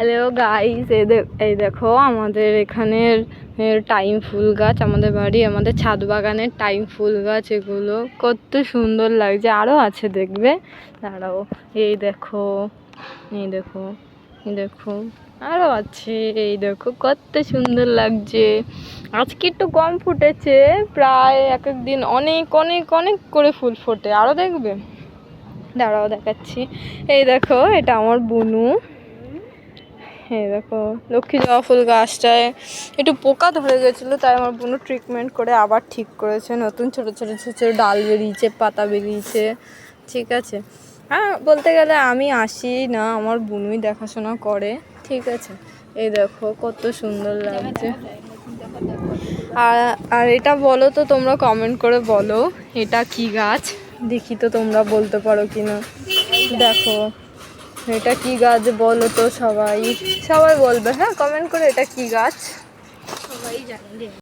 Hello guys, এই দেখো আমাদের এখানের টাইম ফুল গাছ, আমাদের বাড়ি আমাদের ছাদ বাগানের টাইম ফুল গাছ। এগুলো কত সুন্দর লাগছে, আরও আছে দেখবে, দাঁড়াও। এই দেখো, এই দেখো, এই দেখো, আরও আছে। এই দেখো কত সুন্দর লাগছে। আজকে একটু কম ফুটেছে, প্রায় এক এক দিন অনেক অনেক অনেক করে ফুল ফোটে, আরও দেখবে, দাঁড়াও দেখাচ্ছি। এই দেখো, এটা আমার বুনু। এই দেখো লক্ষ্মী জবা ফুল গাছটায় একটু পোকা ধরে গেছিলো, তাই আমার বুনু ট্রিটমেন্ট করে আবার ঠিক করেছে। নতুন ছোট ছোট ছোট ছোট ডাল বেরিয়েছে, পাতা বেরিয়েছে, ঠিক আছে। হ্যাঁ, বলতে গেলে আমি আসি না, আমার বুনুই দেখাশোনা করে, ঠিক আছে। এই দেখো কত সুন্দর লাগছে। আর এটা বলো তো, তোমরা কমেন্ট করে বলো এটা কি গাছ, দেখি তো তোমরা বলতে পারো কিনা। দেখো এটা কি গাছ বলো তো, সবাই সবাই বলবে, হ্যাঁ কমেন্ট করে এটা কি গাছ, সবাই জানে।